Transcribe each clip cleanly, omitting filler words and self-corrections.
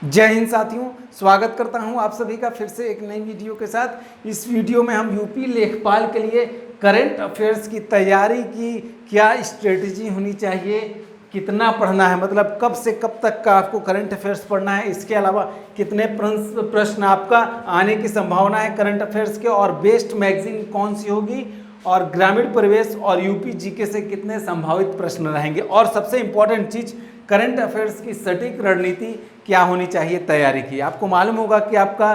जय हिंद साथियों, स्वागत करता हूं आप सभी का फिर से एक नई वीडियो के साथ। इस वीडियो में हम यूपी लेखपाल के लिए करंट अफेयर्स की तैयारी की क्या स्ट्रेटजी होनी चाहिए, कितना पढ़ना है, मतलब कब से कब तक का आपको करंट अफेयर्स पढ़ना है, इसके अलावा कितने प्रश्न आपका आने की संभावना है करंट अफेयर्स के, और बेस्ट मैगजीन कौन सी होगी, और ग्रामीण परिवेश और यूपी जीके से कितने संभावित प्रश्न रहेंगे, और सबसे इंपॉर्टेंट चीज़ करंट अफेयर्स की सटीक रणनीति क्या होनी चाहिए तैयारी की। आपको मालूम होगा कि आपका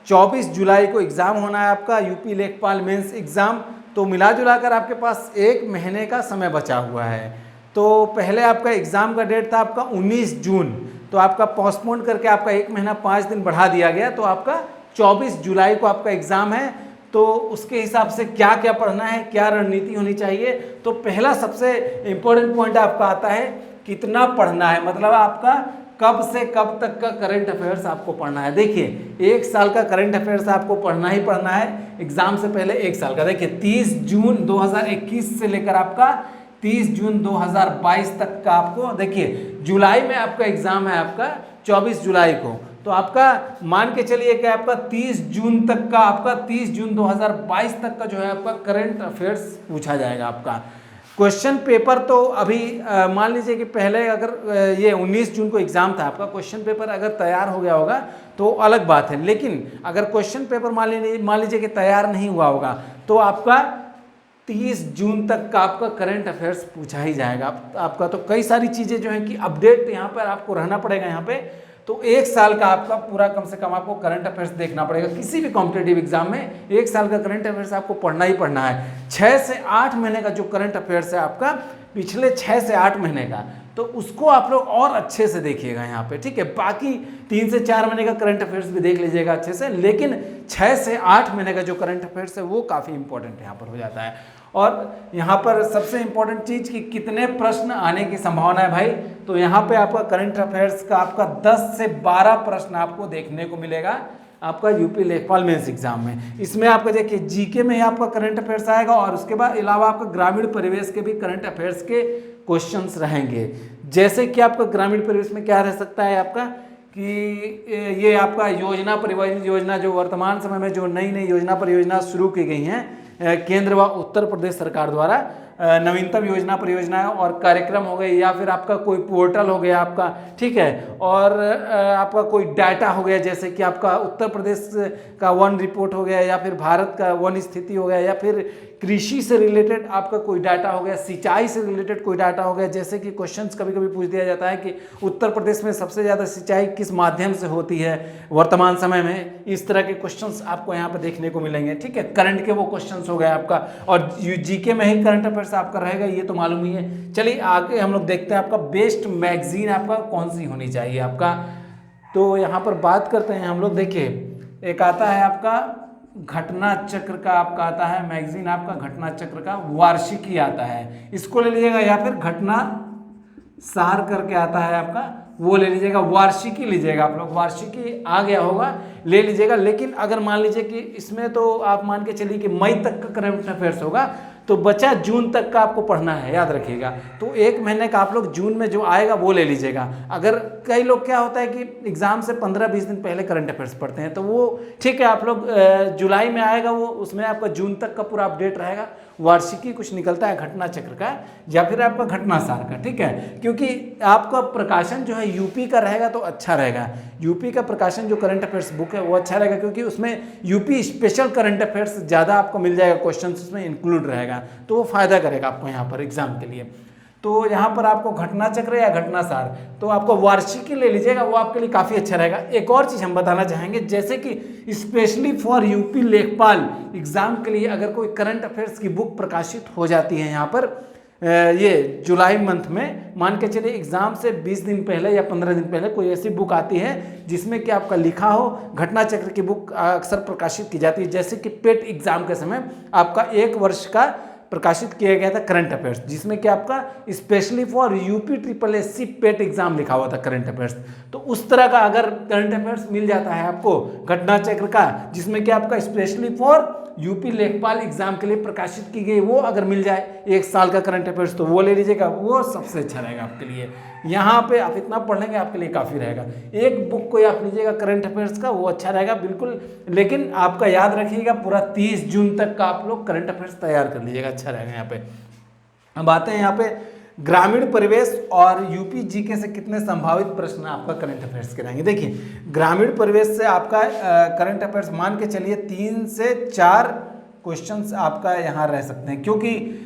24 जुलाई को एग्ज़ाम होना है, आपका यूपी लेखपाल मेंस एग्ज़ाम। तो मिला जुला कर आपके पास एक महीने का समय बचा हुआ है। तो पहले आपका एग्ज़ाम का डेट था आपका 19 जून, तो आपका पोस्टपोन करके आपका एक महीना 5 दिन बढ़ा दिया गया, तो आपका 24 जुलाई को आपका एग्ज़ाम है। तो उसके हिसाब से क्या क्या पढ़ना है, क्या रणनीति होनी चाहिए। तो पहला सबसे इम्पोर्टेंट पॉइंट आपका आता है कितना पढ़ना है, मतलब आपका कब से कब तक का करंट अफेयर्स आपको पढ़ना है। देखिए, एक साल का करंट अफेयर्स आपको पढ़ना ही पढ़ना है एग्जाम से पहले। एक साल का देखिए 30 जून 2021 से लेकर आपका 30 जून 2022 तक का आपको, देखिए जुलाई में आपका एग्जाम है आपका 24 जुलाई को, तो आपका मान के चलिए कि आपका 30 जून तक का, आपका 30 जून 2022 तक का जो है आपका करंट अफेयर्स पूछा जाएगा। आपका क्वेश्चन पेपर तो अभी मान लीजिए कि पहले अगर ये 19 जून को एग्ज़ाम था आपका, क्वेश्चन पेपर अगर तैयार हो गया होगा तो अलग बात है। लेकिन अगर क्वेश्चन पेपर मान लीजिए कि तैयार नहीं हुआ होगा तो आपका 30 जून तक का आपका करंट अफेयर्स पूछा ही जाएगा आपका। तो कई सारी चीज़ें जो हैं कि अपडेट यहाँ पर आपको रहना पड़ेगा यहाँ पे। तो एक साल का आपका पूरा कम से कम आपको करंट अफेयर्स देखना पड़ेगा। किसी भी कॉम्पिटेटिव एग्जाम में एक साल का करंट अफेयर्स आपको पढ़ना ही पढ़ना है। 6 से 8 महीने का जो करंट अफेयर्स है आपका, पिछले 6 से 8 महीने का, तो उसको आप लोग और अच्छे से देखिएगा यहाँ पे, ठीक है। बाकी 3 से 4 महीने का करंट अफेयर्स भी देख लीजिएगा अच्छे से, लेकिन 6 से 8 महीने का जो करंट अफेयर्स है वो काफ़ी इंपॉर्टेंट यहाँ पर हो जाता है। और यहाँ पर सबसे इंपॉर्टेंट चीज़ कि कितने प्रश्न आने की संभावना है भाई, तो यहाँ पे आपका करंट अफेयर्स का आपका 10 से 12 प्रश्न आपको देखने को मिलेगा आपका यूपी लेखपाल मेंस एग्जाम में। इसमें आपका देखिए जीके में ही आपका करंट अफेयर्स आएगा, और उसके बाद अलावा आपका ग्रामीण परिवेश के भी करंट अफेयर्स के क्वेश्चंस रहेंगे। जैसे कि आपका ग्रामीण परिवेश में क्या रह सकता है आपका कि ये आपका योजना परिवहन योजना, जो वर्तमान समय में जो नई नई योजना परियोजना शुरू की गई हैं केंद्र व उत्तर प्रदेश सरकार द्वारा, नवीनतम योजना परियोजनाएं और कार्यक्रम हो गए, या फिर आपका कोई पोर्टल हो गया आपका, ठीक है, और आपका कोई डाटा हो गया, जैसे कि आपका उत्तर प्रदेश का वन रिपोर्ट हो गया, या फिर भारत का वन स्थिति हो गया, या फिर कृषि से रिलेटेड आपका कोई डाटा हो गया, सिंचाई से रिलेटेड कोई डाटा हो गया। जैसे कि क्वेश्चंस कभी कभी पूछ दिया जाता है कि उत्तर प्रदेश में सबसे ज़्यादा सिंचाई किस माध्यम से होती है वर्तमान समय में, इस तरह के क्वेश्चंस आपको यहाँ पर देखने को मिलेंगे, ठीक है। करंट के वो क्वेश्चंस हो गए आपका, और जीके में ही करंट अफेयर्स आपका रहेगा, ये तो मालूम ही है। चलिए आगे हम लोग देखते हैं आपका बेस्ट मैगजीन आपका कौन सी होनी चाहिए आपका। तो यहाँ पर बात करते हैं हम लोग। देखिए, एक आता है आपका घटना चक्र का, आपका आता है मैगजीन आपका घटना चक्र का, वार्षिकी आता है, इसको ले लीजिएगा, या फिर घटना सार करके आता है आपका, वो ले लीजिएगा। वार्षिकी लीजिएगा आप लोग, वार्षिकी आ गया होगा, ले लीजिएगा। लेकिन अगर मान लीजिए कि इसमें तो आप मान के चलिए कि मई तक का करंट अफेयर्स होगा, तो बचा जून तक का आपको पढ़ना है, याद रखिएगा। तो एक महीने का आप लोग जून में जो आएगा वो ले लीजिएगा। अगर कई लोग क्या होता है कि एग्जाम से 15-20 दिन पहले करंट अफेयर्स पढ़ते हैं, तो वो ठीक है, आप लोग जुलाई में आएगा वो, उसमें आपका जून तक का पूरा अपडेट रहेगा। वार्षिकी कुछ निकलता है घटना चक्र का, या फिर आपका घटना सार का, ठीक है, क्योंकि आपका प्रकाशन जो है यूपी का रहेगा तो अच्छा रहेगा। यूपी का प्रकाशन जो करंट अफेयर्स बुक है वो अच्छा रहेगा, क्योंकि उसमें यूपी स्पेशल करंट अफेयर्स ज़्यादा आपको मिल जाएगा, क्वेश्चन उसमें इंक्लूड रहेगा, तो वो फायदा करेगा आपको यहाँ पर एग्जाम के लिए। तो यहाँ पर आपको घटना चक्र या घटना सार, तो आपको वार्षिकी ले लीजिएगा, वो आपके लिए काफ़ी अच्छा रहेगा। एक और चीज़ हम बताना चाहेंगे, जैसे कि स्पेशली फॉर यूपी लेखपाल एग्जाम के लिए अगर कोई करंट अफेयर्स की बुक प्रकाशित हो जाती है यहाँ पर ये जुलाई मंथ में, मान के चलिए एग्जाम से 20 दिन पहले या 15 दिन पहले कोई ऐसी बुक आती है जिसमें कि आपका लिखा हो, घटना चक्र की बुक अक्सर प्रकाशित की जाती है। जैसे कि पेट एग्जाम के समय आपका 1 वर्ष का प्रकाशित किया गया था करंट अफेयर्स, जिसमें कि आपका specially for UP SSSC pet exam लिखा हुआ था करंट अफेयर्स। तो उस तरह का अगर करंट अफेयर्स मिल जाता है आपको घटना चक्र का, जिसमें कि आपका स्पेशली फॉर यूपी लेखपाल एग्जाम के लिए प्रकाशित की गई वो अगर मिल जाए 1 साल का करंट अफेयर्स तो वो ले लीजिएगा, वो सबसे अच्छा रहेगा आपके लिए। यहाँ पे आप इतना पढ़ लेंगे आपके लिए काफ़ी रहेगा। एक बुक को आप लीजिएगा करंट अफेयर्स का, वो अच्छा रहेगा बिल्कुल। लेकिन आपका याद रखिएगा पूरा 30 जून तक का आप लोग करंट अफेयर्स तैयार कर लीजिएगा, अच्छा रहेगा यहाँ पे। अब आते हैं यहाँ पे ग्रामीण परिवेश और यूपी जीके से कितने संभावित प्रश्न आपका करंट अफेयर्स के रहेंगे। देखिए ग्रामीण परिवेश से आपका करंट अफेयर्स मान के चलिए 3 से 4 क्वेश्चंस आपका यहाँ रह सकते हैं, क्योंकि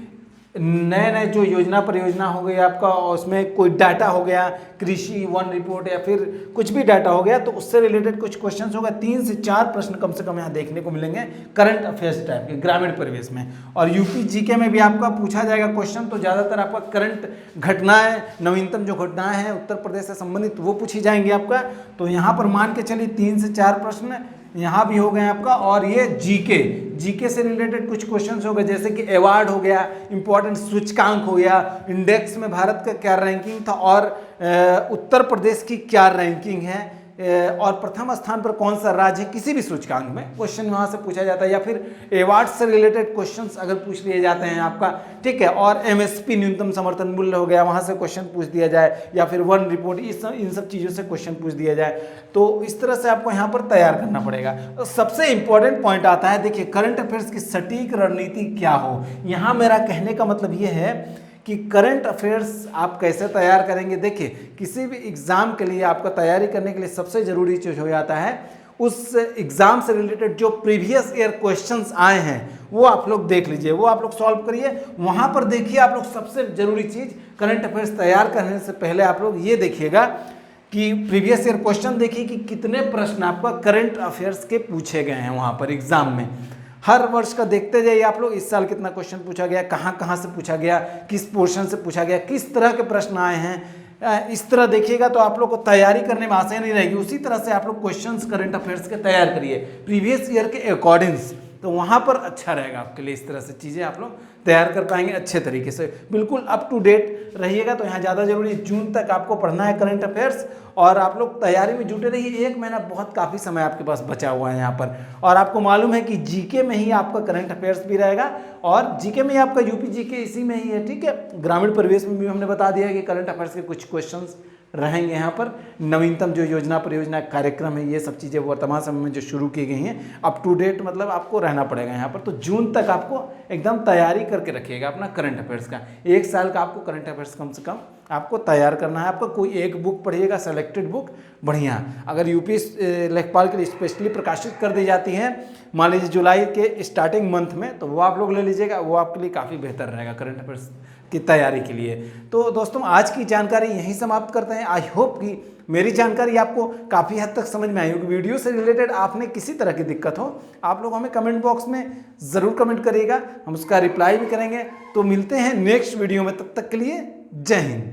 नए नए जो योजना परियोजना हो गई आपका, उसमें कोई डाटा हो गया, कृषि वन रिपोर्ट या फिर कुछ भी डाटा हो गया, तो उससे रिलेटेड कुछ क्वेश्चंस होगा। 3 से 4 प्रश्न कम से कम यहाँ देखने को मिलेंगे करंट अफेयर्स टाइप के ग्रामीण परिवेश में। और यूपी जीके में भी आपका पूछा जाएगा क्वेश्चन, तो ज़्यादातर आपका करंट घटनाएं, नवीनतम जो घटनाएं हैं उत्तर प्रदेश से संबंधित वो पूछी जाएंगी आपका। तो यहाँ पर मान के चलिए 3 से 4 प्रश्न यहाँ भी हो गए आपका। और ये जीके से रिलेटेड कुछ क्वेश्चंस हो गए, जैसे कि अवार्ड हो गया, इंपॉर्टेंट सूचकांक हो गया, इंडेक्स में भारत का क्या रैंकिंग था और उत्तर प्रदेश की क्या रैंकिंग है, और प्रथम स्थान पर कौन सा राज्य है, किसी भी सूचकांक में क्वेश्चन वहाँ से पूछा जाता है। या फिर अवार्ड से रिलेटेड क्वेश्चंस अगर पूछ लिए जाते हैं आपका, ठीक है। और एमएसपी न्यूनतम समर्थन मूल्य हो गया, वहाँ से क्वेश्चन पूछ दिया जाए, या फिर वन रिपोर्ट, इन सब चीज़ों से क्वेश्चन पूछ दिया जाए। तो इस तरह से आपको यहाँ पर तैयार करना पड़ेगा। तो सबसे इंपॉर्टेंट पॉइंट आता है, देखिए करंट अफेयर्स की सटीक रणनीति क्या हो। यहाँ मेरा कहने का मतलब ये है कि करंट अफेयर्स आप कैसे तैयार करेंगे। देखिए किसी भी एग्ज़ाम के लिए आपका तैयारी करने के लिए सबसे ज़रूरी चीज़ हो जाता है, उस एग्ज़ाम से रिलेटेड जो प्रीवियस ईयर क्वेश्चंस आए हैं वो आप लोग देख लीजिए, वो आप लोग सॉल्व करिए। वहाँ पर देखिए आप लोग सबसे ज़रूरी चीज़ करंट अफेयर्स तैयार करने से पहले आप लोग ये देखिएगा कि प्रीवियस ईयर क्वेश्चन देखिए कि कितने प्रश्न आपका करंट अफेयर्स के पूछे गए हैं वहाँ पर एग्ज़ाम में। हर वर्ष का देखते जाइए आप लोग, इस साल कितना क्वेश्चन पूछा गया, कहाँ कहाँ से पूछा गया, किस पोर्शन से पूछा गया, किस तरह के प्रश्न आए हैं। इस तरह देखिएगा तो आप लोग को तैयारी करने में आसानी रहेगी। उसी तरह से आप लोग क्वेश्चंस करंट अफेयर्स के तैयार करिए प्रीवियस ईयर के अकॉर्डिंग्स, तो वहाँ पर अच्छा रहेगा आपके लिए। इस तरह से चीज़ें आप लोग तैयार कर पाएंगे अच्छे तरीके से, बिल्कुल अप टू डेट रहिएगा। तो यहाँ ज़्यादा जरूरी जून तक आपको पढ़ना है करंट अफेयर्स, और आप लोग तैयारी में जुटे रहिए। 1 महीना बहुत काफ़ी समय आपके पास बचा हुआ है यहाँ पर। और आपको मालूम है कि जीके में ही आपका करंट अफेयर्स भी रहेगा, और जीके में ही आपका यूपी जीके इसी में ही है, ठीक है। ग्रामीण परिवेश में भी हमने बता दिया है कि करंट अफेयर्स के कुछ क्वेश्चंस रहेंगे यहाँ पर। नवीनतम जो योजना परियोजना कार्यक्रम है, ये सब चीज़ें वर्तमान समय में जो शुरू की गई हैं, अप टू डेट मतलब आपको रहना पड़ेगा यहाँ पर। तो जून तक आपको एकदम तैयारी करके रखिएगा अपना करंट अफेयर्स का। 1 साल का आपको करंट अफेयर्स कम से कम आपको तैयार करना है। आपको कोई एक बुक पढ़िएगा, सेलेक्टेड बुक बढ़िया। अगर यूपी लेखपाल के लिए स्पेशली प्रकाशित कर दी जाती हैं, मान लीजिए जुलाई के स्टार्टिंग मंथ में, तो वो आप लोग ले लीजिएगा, वो आपके लिए काफ़ी बेहतर रहेगा करंट अफेयर्स की तैयारी के लिए। तो दोस्तों आज की जानकारी यहीं समाप्त करते हैं। आई होप कि मेरी जानकारी आपको काफ़ी हद तक समझ में आई होगी। वीडियो से रिलेटेड आपने किसी तरह की दिक्कत हो, आप लोग हमें कमेंट बॉक्स में ज़रूर कमेंट करिएगा, हम उसका रिप्लाई भी करेंगे। तो मिलते हैं नेक्स्ट वीडियो में, तब तक के लिए जय हिंद।